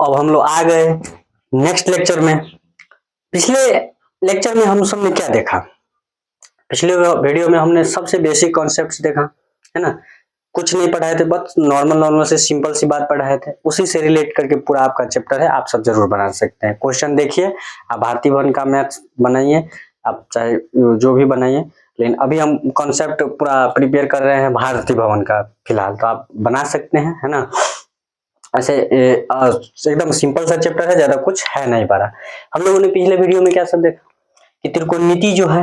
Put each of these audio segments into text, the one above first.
अब हम लोग आ गए नेक्स्ट लेक्चर में। पिछले लेक्चर में हम सब ने क्या देखा? पिछले वीडियो में हमने सबसे बेसिक कॉन्सेप्ट्स देखा, है ना। कुछ नहीं पढ़ाए थे, बस नॉर्मल से सिंपल सी बात पढ़ाए थे। उसी से रिलेट करके पूरा आपका चैप्टर है, आप सब जरूर बना सकते हैं। क्वेश्चन देखिए, आप भारतीय भवन का मैथ्स बनाइए, आप चाहे जो भी बनाइए, लेकिन अभी हम कॉन्सेप्ट पूरा प्रिपेयर कर रहे हैं भारतीय भवन का फिलहाल, तो आप बना सकते हैं, है ना। ऐसे एकदम सिंपल सा चैप्टर है, ज्यादा कुछ है नहीं पढ़ा। हम लोगों ने पिछले वीडियो में क्या सब देखा कि त्रिकोणमिति जो है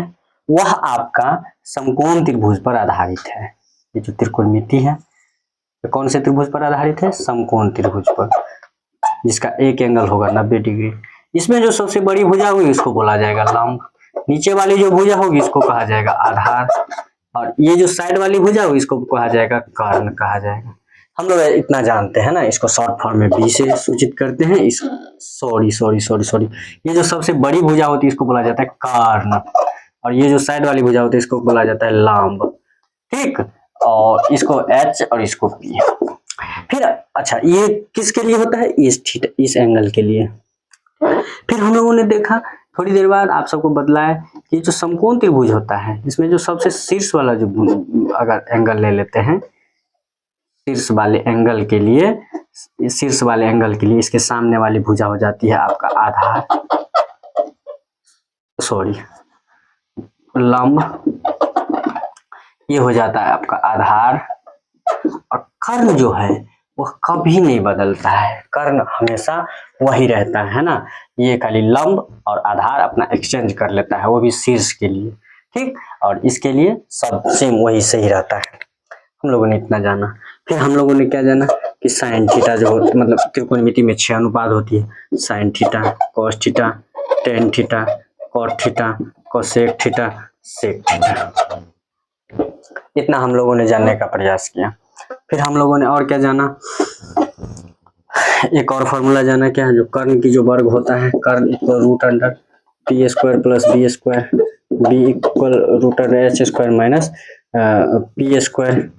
वह आपका समकोण त्रिभुज पर आधारित है। ये जो त्रिकोणमिति है तो कौन से त्रिभुज पर आधारित है? समकोण त्रिभुज पर, जिसका एक एंगल होगा 90 डिग्री। इसमें जो सबसे बड़ी भुजा होगी इसको बोला जाएगा लंब, नीचे वाली जो भुजा होगी इसको कहा जाएगा आधार, और ये जो साइड वाली भुजा होगी इसको कहा जाएगा कर्ण कहा जाएगा। हम लोग इतना जानते हैं ना, इसको शॉर्ट फॉर्म में बी से सूचित करते हैं। इस सॉरी ये जो सबसे बड़ी भुजा होती है इसको बोला जाता है कर्ण, और ये जो साइड वाली भुजा होती है इसको बोला जाता है लंब, ठीक। और इसको एच और इसको पी। फिर अच्छा, ये किसके लिए होता है? इस थीटा, इस एंगल के लिए। फिर हम लोगों ने देखा थोड़ी देर बाद आप सबको बतलाया कि जो समकोण त्रिभुज होता है इसमें जो सबसे शीर्ष वाला जो अगर एंगल ले लेते हैं, शीर्ष वाले एंगल के लिए इसके सामने वाली भुजा हो जाती है आपका आधार, लंब, ये हो जाता है आपका आधार। और कर्ण जो है वह कभी नहीं बदलता है, कर्ण हमेशा वही रहता है ना। ये खाली लंब और आधार अपना एक्सचेंज कर लेता है, वो भी शीर्ष के लिए, ठीक। और इसके लिए सब सेम वही सही रहता है। हम लोगों ने इतना जाना। फिर हम लोगों ने क्या जाना कि साइन थीटा जो होती, मतलब त्रिकोणमिति में 6 अनुपात होती है, sine theta, cos theta, tan theta, cot theta, cosec theta, sec theta. इतना हम लोगों ने जानने का प्रयास किया। फिर हम लोगों ने और क्या जाना, एक और फॉर्मूला जाना, क्या है, जो कर्ण की जो वर्ग होता है, कर्ण equal root under P square plus B square, B equal root under H square minus P square,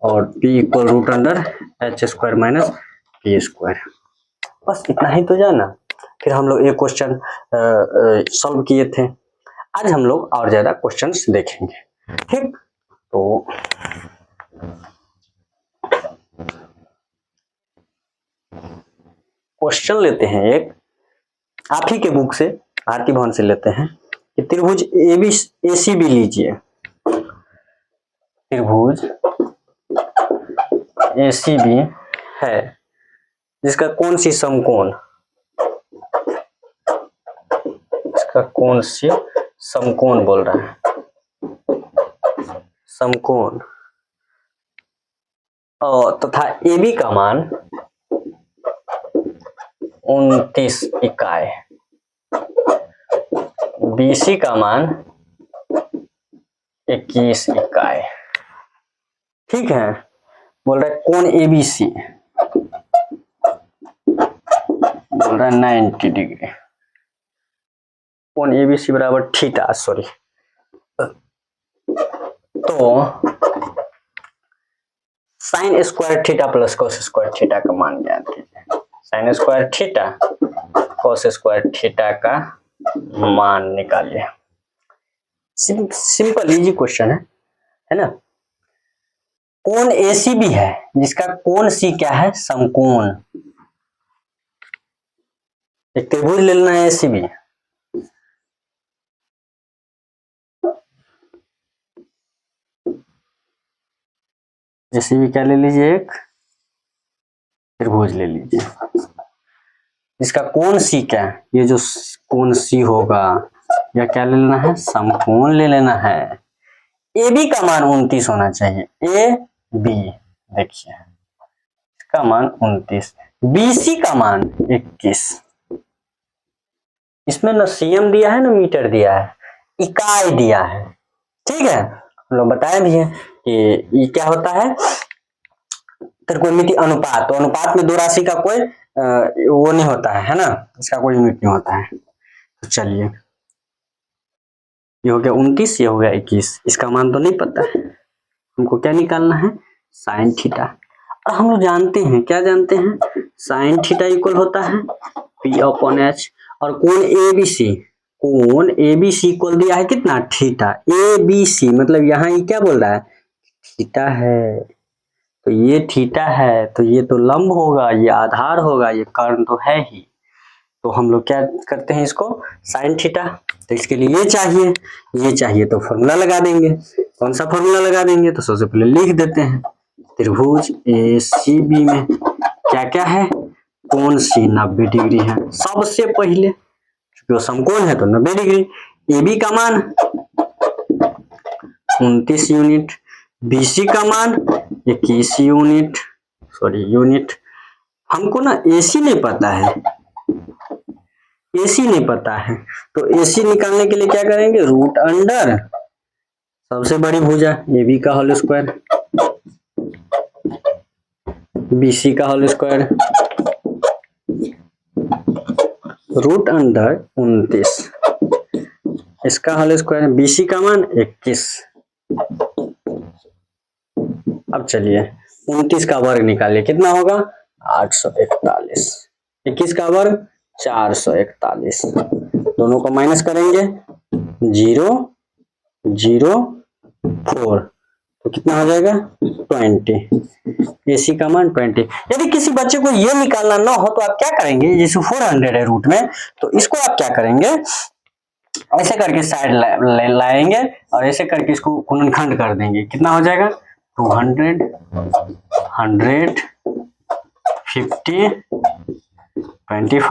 और P equal root under H square minus P square. बस इतना ही तो जाना। फिर हम लोग एक क्वेश्चन सॉल्व किए थे। आज हम लोग और ज्यादा क्वेश्चंस देखेंगे, ठीक। तो क्वेश्चन लेते हैं एक, आप ही के बुक से, भारतीय भवन से लेते हैं कि त्रिभुज एसीबी लीजिए। त्रिभुज एसीबी है जिसका कौन सी समकोण, इसका कौन सी समकोण बोल रहा है, समकोण, और तथा एबी का मान 29 इकाई, बीसी का मान 21 इकाई, ठीक है। बोल रहा है कोण एबीसी, बोल रहा है 90 डिग्री, कोण एबीसी बराबर थीटा, सॉरी। तो sign square theta plus cos square theta का मान ज्ञात कीजिए। Sign square theta cos square theta का मान निकालिए। सिंपल इजी क्वेश्चन है ना। कोण एसीबी है जिसका कोण सी क्या है, समकोण। एक त्रिभुज ले लेना है एसीबी, एसीबी क्या ले लीजिए, एक त्रिभुज ले लीजिए जिसका कोण सी क्या है, ये जो कोण सी होगा या क्या ले लेना है, समकोण ले लेना है। ए बी का मान 29 होना चाहिए, ए बी देखिए इसका मान 29, बीसी का मान 21। इसमें न सीएम दिया है न मीटर दिया है, इकाई दिया है, ठीक है। हम लोग बताए भी है कि ये क्या होता है, त्रिकोणमिति अनुपात। तो अनुपात में दो राशि का कोई वो नहीं होता है ना, इसका कोई यूनिट नहीं होता है। तो चलिए, ये हो गया 29, ये हो गया 21। इसका मान तो नहीं पता है, हमको क्या निकालना है, साइन थीटा। और हम लोग जानते हैं, क्या जानते हैं, साइन थीटा इक्वल होता है P अपॉन H, और कोण ABC इक्वल दिया है कितना, थीटा। ABC मतलब यहाँ ये क्या बोल रहा है, थीटा है, तो ये थीटा है, तो ये तो लंब होगा, ये आधार होगा, ये कर्ण तो है ही। तो हम लोग क्या करते हैं, इसको साइन थीटा, तो इसके लिए ये चाहिए तो फॉर्मूला लगा देंगे। कौन सा फॉर्मूला लगा देंगे, तो सबसे पहले लिख देते हैं, त्रिभुज ACB में क्या क्या है, कोण C 90 डिग्री है सबसे पहले, क्योंकि वो समकोण है तो 90 डिग्री। AB का मान 29 यूनिट, BC का मान 21 यूनिट। हमको ना AC नहीं पता है, तो AC निकालने के लिए क्या करेंगे, रूट अंडर सबसे बड़ी भुजा AB का होल स्क्वायर, BC का होल स्क्वायर, रूट अंडर 29 इसका होल स्क्वायर, BC का मान 21। अब चलिए 29 का वर्ग निकालिए, कितना होगा 841, 21 का वर्ग 441, दोनों को माइनस करेंगे 0 0 4, तो कितना हो जाएगा 20। AC का मान 20। यदि किसी बच्चे को ये निकालना ना हो तो आप क्या करेंगे, जैसे 400 है रूट में, तो इसको आप क्या करेंगे, ऐसे करके साइड लाएंगे और ऐसे करके इसको गुणनखंड कर देंगे, कितना हो जाएगा 200 100 50 25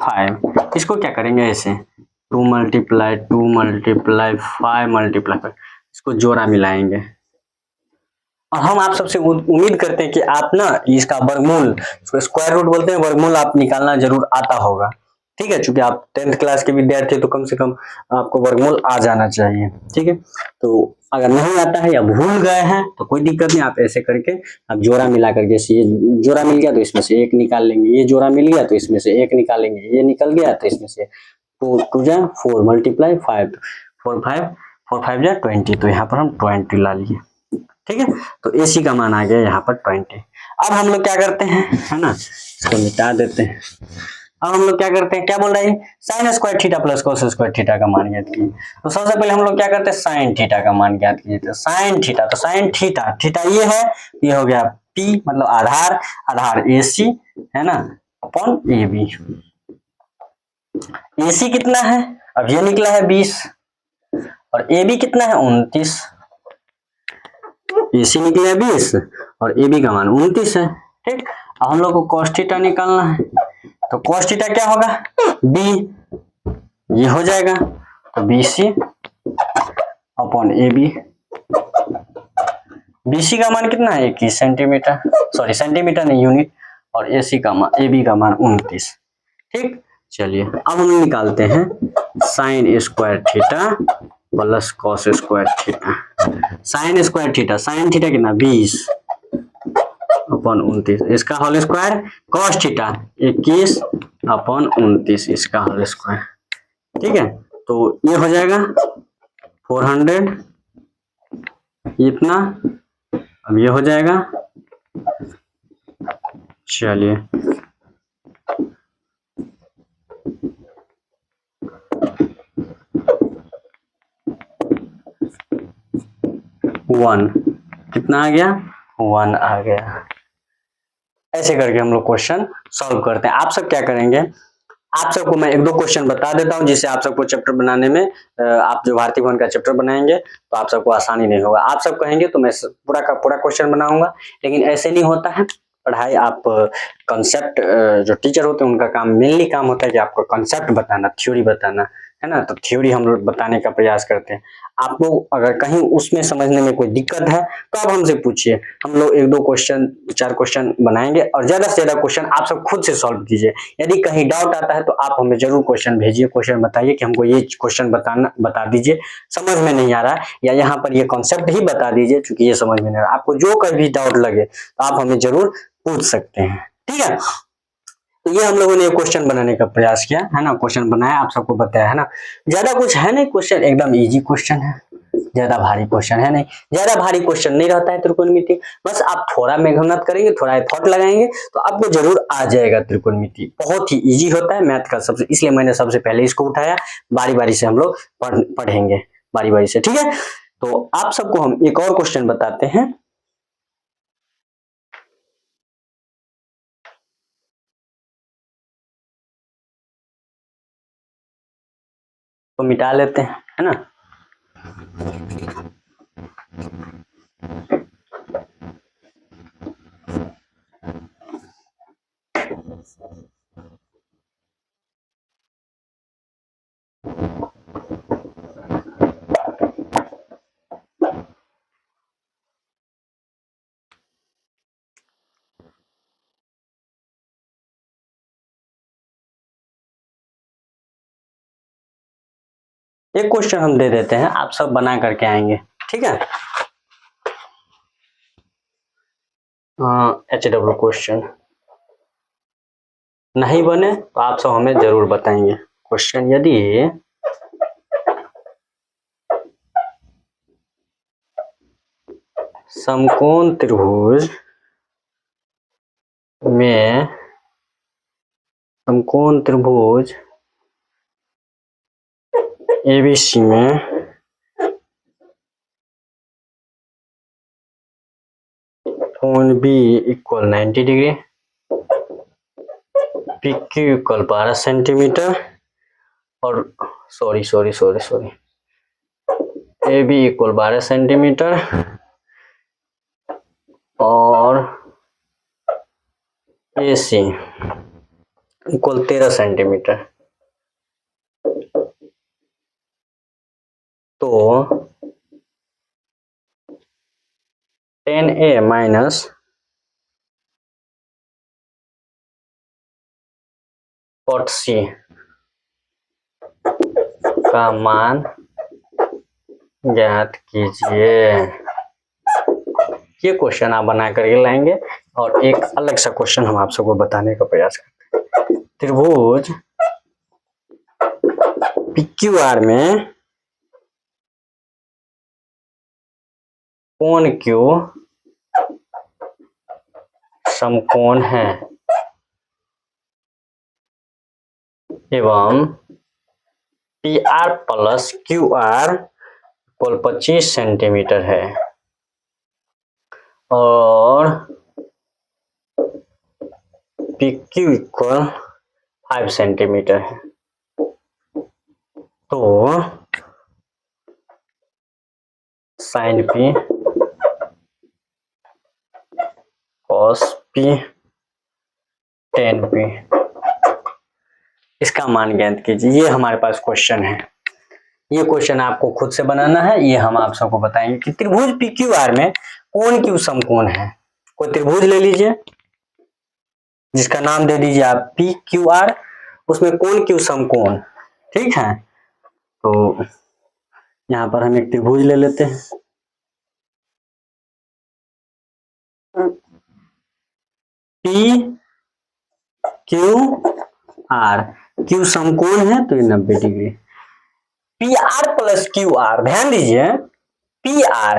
5। इसको क्या करेंगे, ऐसे 2 मल्टीप्लाई 5 इसको जोड़ा मिलाएंगे। और हम आप सबसे उम्मीद करते हैं कि आप ना इसका वर्गमूल, इसको स्क्वायर रूट बोलते हैं, वर्गमूल आप निकालना जरूर आता होगा, ठीक है, क्योंकि आप 10th क्लास के विद्यार्थी तो कम से कम आपको वर्गमूल आ जाना चाहिए, ठीक है। तो अगर नहीं आता है या भूल गए हैं तो कोई दिक्कत नहीं, आप ऐसे करके आप जोड़ा मिलाकर, जैसे ये जोड़ा मिल गया तो इसमें से एक निकाल लेंगे, ये जोड़ा मिल गया तो इसमें से एक निकालेंगे, ये निकल गया तो इसमें से 2 जा 4 मल्टीप्लाई 5 4 5 जा 20, तो यहाँ पर हम 20 ला लिए, ठीक है। तो AC का मान आ गया यहाँ पर 20। अब हम लोग क्या करते हैं, है ना, इसको मिटा देते हैं। अब हम लोग क्या करते हैं, क्या बोल रहे हैं, sine square theta plus cos square theta का मान ज्ञात कीजिए। तो सबसे पहले हम लोग क्या करते हैं, साइन थीटा का मान ज्ञात कीजिए। तो साइन थीटा ये है, ये हो गया P मतलब आधार AC है ना अपॉन AB। AC कितना है, अब ये निकला है 20 और AB कितना है 29। AC निकला है 20 और AB का मान 29 है, ठीक। अब हम लोग को cos थीटा निकालना है, तो cos थीटा क्या होगा B, ये हो जाएगा तो BC अपॉन AB। BC का मान कितना है 21 सेंटीमीटर, सॉरी सेंटीमीटर नहीं यूनिट, और AC का मान AB का मान 29, ठीक। चलिए अब हम निकालते हैं sine square theta plus cos square theta. Sine square theta, sine theta कितना 20 अपॉन 29, इसका whole square, cos theta 21 upon 29 इसका होल स्क्वायर, ठीक है। तो ये हो जाएगा 400 इतना, अब ये हो जाएगा, चलिए वन, कितना आ गया 1 आ गया। ऐसे करके हम लोग क्वेश्चन सॉल्व करते हैं। आप सब क्या करेंगे, आप सबको मैं 1-2 क्वेश्चन बता देता हूं, जिससे आप सबको चैप्टर बनाने में, आप जो भारतीय भवन का चैप्टर बनाएंगे तो आप सबको आसानी नहीं होगा। आप सब कहेंगे तो मैं पूरा का पूरा क्वेश्चन बनाऊंगा, लेकिन ऐसे नहीं होता है पढ़ाई। आप कॉन्सेप्ट, जो टीचर होते हैं उनका काम, मेनली काम होता है कि आपको कॉन्सेप्ट बताना, थ्योरी बताना, है ना। तो थ्योरी हम लोग बताने का प्रयास करते हैं। आपको अगर कहीं उसमें समझने में कोई दिक्कत है तो आप हमसे पूछिए, हम लोग 1-2 क्वेश्चन 4 क्वेश्चन बनाएंगे और ज्यादा से ज्यादा क्वेश्चन आप सब खुद से सॉल्व कीजिए। यदि कहीं डाउट आता है तो आप हमें जरूर क्वेश्चन भेजिए, क्वेश्चन बताइए कि हमको ये क्वेश्चन बता दीजिए, समझ में नहीं आ रहा है, या यहाँ पर ये कॉन्सेप्ट ही बता दीजिए क्योंकि ये समझ में नहीं आ रहा। आपको जो कहीं भी डाउट लगे तो आप हमें जरूर पूछ सकते हैं, ठीक है। तो ये हम लोगों ने क्वेश्चन बनाने का प्रयास किया है ना, क्वेश्चन बनाया, आप सबको बताया है ना, ज्यादा कुछ है नहीं, क्वेश्चन एकदम इजी क्वेश्चन है, ज्यादा भारी क्वेश्चन है नहीं, ज्यादा भारी क्वेश्चन नहीं रहता है त्रिकोणमिति, बस आप थोड़ा मेहनत करेंगे, थोड़ा एफर्ट लगाएंगे तो आपको जरूर आ जाएगा त्रिकोणमिति। बहुत ही इजी होता है मैथ का, सबसे इसलिए मैंने सबसे पहले इसको उठाया। बारी बारी से हम लोग पढ़ेंगे बारी बारी से, ठीक है। तो आप सबको हम एक और क्वेश्चन बताते हैं। तो मिटा लेते हैं, है ना। एक क्वेश्चन हम दे देते हैं, आप सब बना करके आएंगे, ठीक है। HW क्वेश्चन नहीं बने तो आप सब हमें जरूर बताएंगे। क्वेश्चन, यदि समकोण त्रिभुज में ABC में कोण B equal 90 degree, PQ equal 12 centimetre और सॉरी AB इक्वल 12 सेंटीमीटर और AC इक्वल 13 सेंटीमीटर, तो 10A माइनस 40C का मान ज्ञात कीजिए। ये क्वेश्चन आप बना करके लाएंगे। और एक अलग सा क्वेश्चन हम आप सबको बताने का प्रयास करते हैं। त्रिभुज PQR में कोण Q समकोण है एवं PR plus QR equal 25 centimetre है और PQ इक्वल 5 सेंटीमीटर है, तो sign P cos P tan P इसका मान ज्ञात कीजिए। ये हमारे पास क्वेश्चन है। ये क्वेश्चन आपको खुद से बनाना है। ये हम आप सबको बताएंगे कि त्रिभुज PQR में कोण Q समकोण है। कोई त्रिभुज ले लीजिए जिसका नाम दे दीजिए आप PQR, उसमें कोण Q समकोण, ठीक है। तो यहाँ पर हम एक त्रिभुज ले लेते हैं, PQR, Q समकोण है तो ये 90 डिग्री। PR प्लस QR, ध्यान दीजिए PR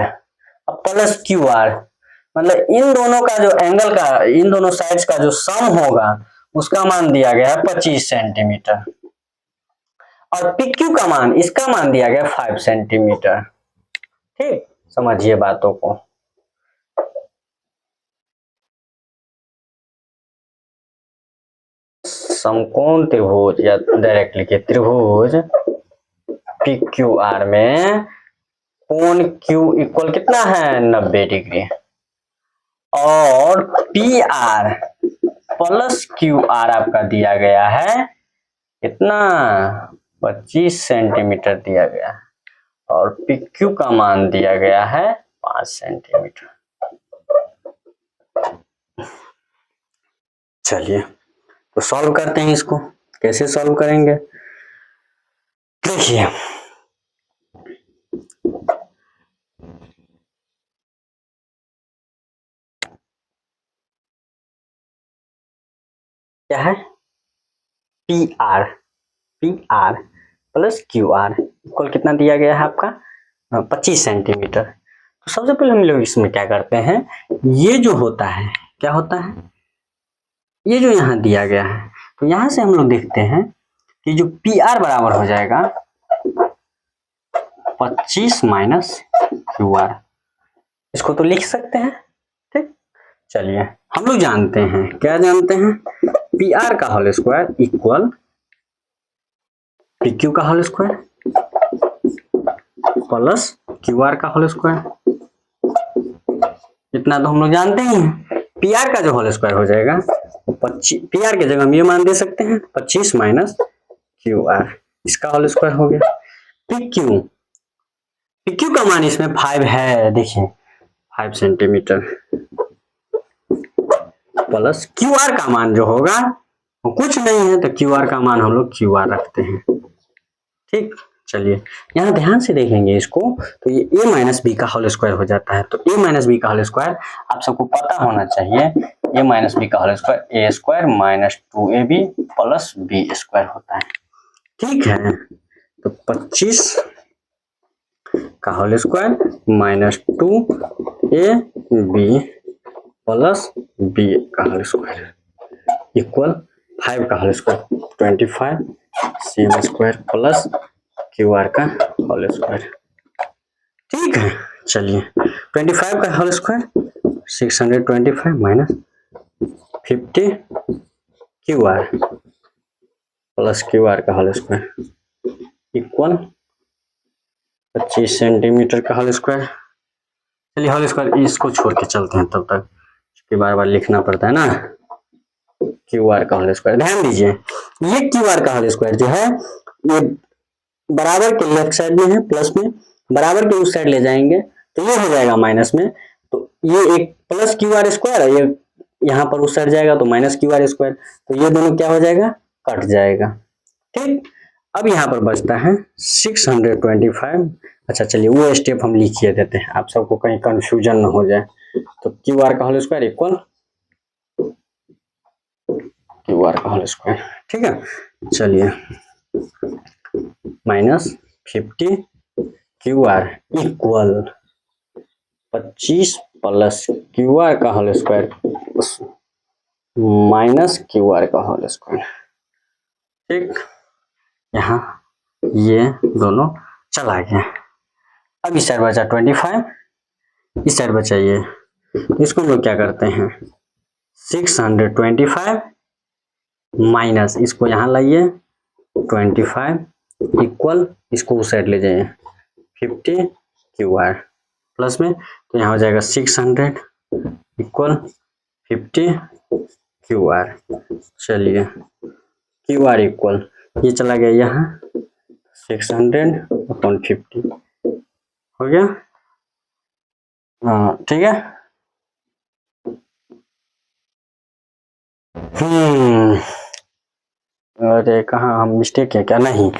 प्लस QR मतलब इन दोनों का जो एंगल का, इन दोनों साइड्स का जो सम होगा उसका मान दिया गया है 25 सेंटीमीटर और PQ का मान, इसका मान दिया गया 5 सेंटीमीटर। ठीक, समझिए बातों को। समकोण त्रिभुज या डायरेक्ट लिखिए त्रिभुज PQR में कोण Q इक्वल कितना है 90 डिग्री और PR प्लस QR आपका दिया गया है कितना 25 सेंटीमीटर दिया गया है और PQ का मान दिया गया है 5 सेंटीमीटर। चलिए तो सॉल्व करते हैं इसको। कैसे सॉल्व करेंगे, देखिए क्या है PR प्लस QR इक्वल कितना दिया गया है आपका 25 सेंटीमीटर। तो सबसे पहले हम लोग इसमें क्या करते हैं, ये जो होता है क्या होता है, ये जो यहाँ दिया गया है, तो यहाँ से हम लोग देखते हैं कि जो पी आर बराबर हो जाएगा 25 माइनस क्यू आर, इसको तो लिख सकते हैं। ठीक, चलिए हम लोग जानते हैं, क्या जानते हैं, पी आर का whole square equal P Q का whole square plus Q R का होल स्क्वायर। इतना तो हम लोग जानते ही हैं। पी आर का जो होल स्क्वायर हो जाएगा 25, पी आर की जगह हम ये मान दे सकते हैं 25 माइनस क्यू आर, इसका होल स्क्वायर हो गया। पी क्यू का मान इसमें 5 है, देखिए 5 सेंटीमीटर, प्लस क्यू आर का मान जो होगा वो कुछ नहीं है, तो क्यू आर का मान हम लोग क्यू आर रखते हैं। ठीक, चलिए यहाँ ध्यान से देखेंगे इसको, तो ये a माइनस बी का होल स्क्वायर हो जाता है। तो a माइनस बी का होल स्क्वायर आप सबको पता होना चाहिए, a माइनस बी का whole square a square minus 2ab plus B square होता है। ठीक है, तो 25 का whole square minus 2ab plus B का होल स्क्वायर इक्वल 5 का whole square 25 cm square plus Q R का होल स्क्वायर। ठीक है, चलिए 25 का whole square 625 minus 50 Q R plus Q R का होल स्क्वायर इक्वल 25 सेंटीमीटर का होल स्क्वायर। चलिए होल स्क्वायर इसको छोड़ के चलते हैं तब तक, क्योंकि बार बार लिखना पड़ता है ना। क्यू आर का होल स्क्वायर, ध्यान दीजिए ये क्यू आर का होल स्क्वायर जो है ये बराबर के लेफ्ट साइड में है, प्लस में बराबर के उस साइड ले जाएंगे तो ये हो जाएगा माइनस में, तो ये एक प्लस क्यू आर स्क्वायर, ये यहाँ पर उस साइड जाएगा तो माइनस क्यू आर स्क्वायर, तो ये दोनों क्या हो जाएगा, कट जाएगा। ठीक, अब यहाँ पर बचता है 625। अच्छा चलिए वो स्टेप हम लिखिए देते हैं, आप सबको कहीं कंफ्यूजन न हो जाए। तो क्यू आर का whole square equal Q R का होल स्क्वायर, ठीक है, चलिए minus 50 Q R equal 25 plus Q R का whole square minus Q R का होल स्क्वायर। ठीक, यहाँ ये दोनों चला गया। अब इस साइड बचा 25, इस साइड बचा ये, इसको हम लोग क्या करते हैं 625 माइनस इसको यहाँ लाइए 25 इक्वल इसको उस साइड ले जाइए 50 क्यू आर प्लस में, तो यहाँ हो जाएगा 600 इक्वल 50 क्यू आर। चलिए क्यू आर इक्वल ये चला गया यहाँ 600/50 हो गया। हाँ ठीक है, अरे कहाँ हम मिस्टेक है क्या, नहीं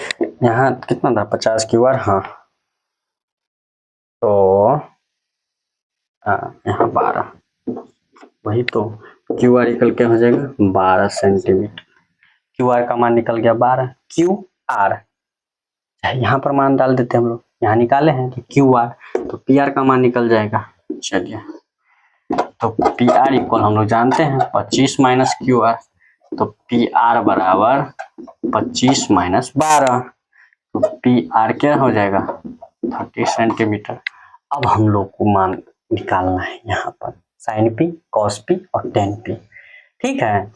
यहाँ कितना था 50 क्यू आर, हाँ तो यहाँ 12, वही तो क्यू आर इक्वल क्या हो जाएगा 12 सेंटीमीटर। क्यू आर का मान निकल गया 12, क्यू आर यहाँ पर मान डाल देते हैं हम लोग, यहाँ निकाले हैं तो क्यू आर, तो पी आर का मान निकल जाएगा। चलिए तो पी आर इक्वल हम लोग जानते हैं 25 माइनस क्यू आर, तो पी आर बराबर 25 माइनस 12, तो पी आर क्या हो जाएगा 30 सेंटीमीटर। अब हम लोग को मान निकालना है यहाँ पर साइन पी, कॉस पी और टेन पी। ठीक है,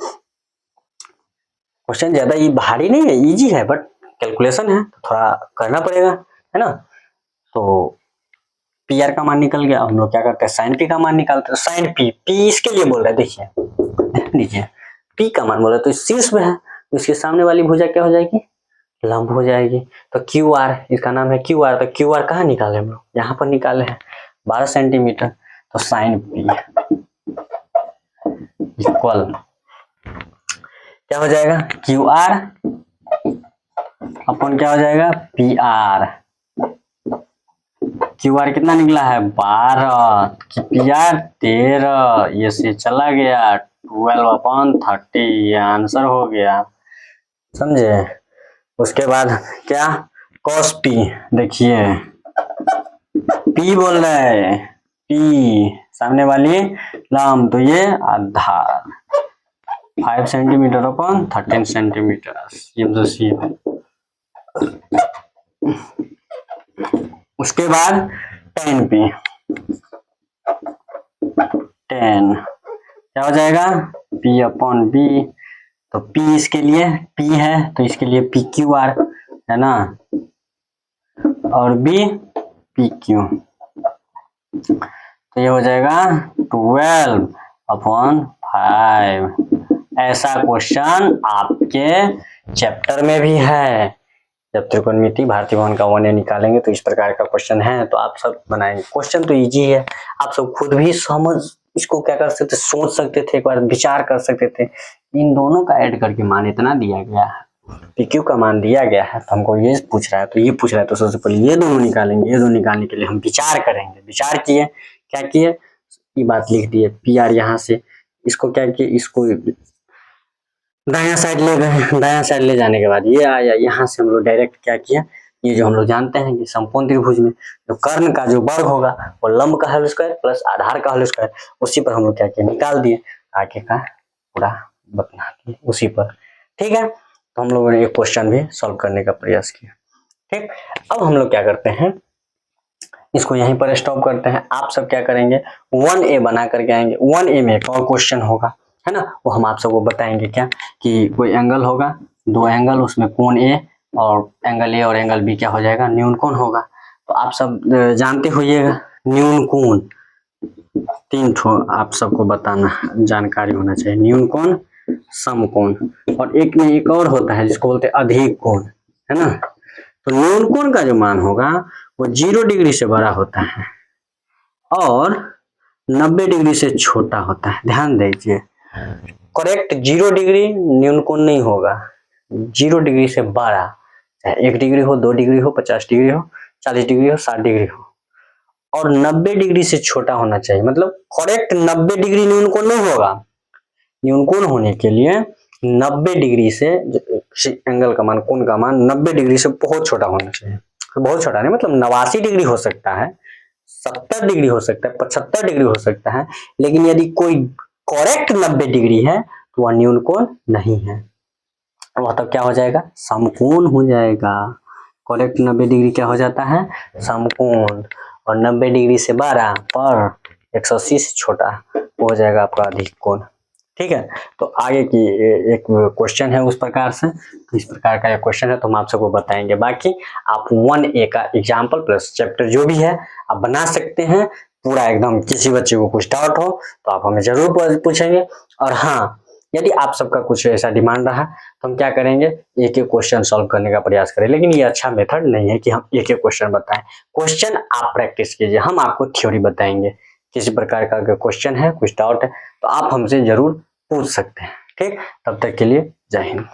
क्वेश्चन ज्यादा ये भारी नहीं है, इजी है, बट कैलकुलेशन है तो थोड़ा करना पड़ेगा, है ना। तो पी आर का मान निकल गया, हम लोग क्या करते हैं साइन पी का मान निकालते हैं। साइन पी, पी इसके लिए बोल रहा है, देखिए लीजिए पी का मान बोल रहा है तो शीर्ष में है, तो इसके सामने वाली भुजा क्या हो जाएगी, लंब हो जाएगी। तो क्यू आर, इसका नाम है क्यू आर, तो क्यू आर कहाँ निकाले हम लोग, यहाँ पर निकाले हैं 12 सेंटीमीटर। तो साइन पी इक्वल क्या हो जाएगा क्यू आर अपन क्या हो जाएगा पी आर। क्यू आर कितना निकला है 12, पी आर 13, ये से चला गया 12/30, ये आंसर हो गया, समझे। उसके बाद क्या कॉस पी, देखिए पी बोल रहा है, पी सामने वाली लंब, तो ये आधार 5 सेंटीमीटर अपन 13 सेंटीमीटर, ये मतलब सी है। उसके बाद 10 पी, 10 क्या हो जाएगा, P अपॉन बी, तो P इसके लिए P है तो इसके लिए पी क्यू आर है ना, और B पी क्यू, तो ये हो जाएगा 12 अपॉन 5। ऐसा क्वेश्चन आपके चैप्टर में भी है, जब त्रिकोणमिति भारतीय भवन का 1A निकालेंगे तो इस प्रकार का क्वेश्चन है, तो आप सब बनाएंगे। क्वेश्चन तो इजी है, आप सब खुद भी समझ इसको क्या कर सकते, सोच सकते थे, एक बार विचार कर सकते थे। इन दोनों का ऐड करके मान इतना दिया गया है, PQ का मान दिया गया है, तो हमको ये पूछ रहा है तो ये पूछ रहा है, तो सबसे पहले ये दोनों निकालेंगे, ये दोनों निकालने के लिए हम विचार करेंगे। विचार किए, क्या किए, ये बात लिख दिए, PR यहाँ से इसको क्या किए, इसको दायां साइड ले गए, दायां साइड ले जाने के बाद ये आया, यहाँ से हम लोग डायरेक्ट क्या किया, ये जो हम लोग जानते हैं कि समकोण त्रिभुज में जो कर्ण का जो वर्ग होगा वो लंब का होल स्क्वायर प्लस आधार का होल स्क्वायर, उसी पर हम लोग क्या किया, निकाल दिए, आगे का पूरा बतना दिए उसी पर। ठीक है, तो हम लोगों ने एक क्वेश्चन भी सॉल्व करने का प्रयास किया। ठीक, अब हम लोग क्या करते हैं, इसको यहीं पर स्टॉप करते हैं। आप सब क्या करेंगे, 1A बना करके आएंगे, 1A में एक और क्वेश्चन होगा है ना, वो हम आप सबको बताएंगे क्या, कि कोई एंगल होगा, दो एंगल, उसमें कोण A और एंगल A और एंगल B क्या हो जाएगा, न्यून कोण होगा। तो आप सब जानते होइएगा न्यून कोण, 3 ठो आप सबको बताना जानकारी होना चाहिए, न्यून कोण, समकोण, और एक में एक और होता है जिसको बोलते हैं अधिक कोण, है ना। तो न्यून कोण का जो मान होगा वो 0 डिग्री से बड़ा होता है और 90 डिग्री से छोटा होता है, ध्यान दीजिए। करेक्ट 0 डिग्री न्यून कोण नहीं होगा, 0 डिग्री से बड़ा, चाहे 1 डिग्री हो, 2 डिग्री हो, 50 डिग्री हो, 40 डिग्री हो, 60 डिग्री हो, और 90 डिग्री से छोटा होना चाहिए। मतलब करेक्ट 90 डिग्री न्यून कोण नहीं होगा, न्यून कोण होने के लिए 90 डिग्री से एंगल का मान, कोण का मान 90 डिग्री से बहुत छोटा होना चाहिए। बहुत छोटा नहीं मतलब 89 डिग्री हो सकता है, 70 डिग्री हो सकता है, 75 डिग्री हो सकता है, लेकिन यदि कोई करेक्ट 90 डिग्री है तो वह न्यून कोण नहीं है, वह तब क्या हो जाएगा, समकोण हो जाएगा। करेक्ट 90 डिग्री क्या हो जाता है, समकोण, और 90 डिग्री से बड़ा पर 180 से छोटा हो जाएगा आपका अधिक कोण। ठीक है, तो आगे की एक क्वेश्चन है उस प्रकार से, तो इस प्रकार का एक क्वेश्चन है तो हम आप सबको बताएंगे। बाकी आप 1A का एग्जाम्पल प्लस चैप्टर जो भी है आप बना सकते हैं पूरा एकदम। किसी बच्चे को कुछ डाउट हो तो आप हमें जरूर पूछेंगे, और हाँ यदि आप सबका कुछ ऐसा डिमांड रहा तो हम क्या करेंगे, एक एक क्वेश्चन सॉल्व करने का प्रयास करें। लेकिन ये अच्छा मेथड नहीं है कि हम एक एक क्वेश्चन बताएं, क्वेश्चन आप प्रैक्टिस कीजिए, हम आपको थ्योरी बताएंगे। किसी प्रकार का अगर क्वेश्चन है, कुछ डाउट है तो आप हमसे जरूर पूछ सकते हैं। ठीक, तब तक के लिए जय हिंद।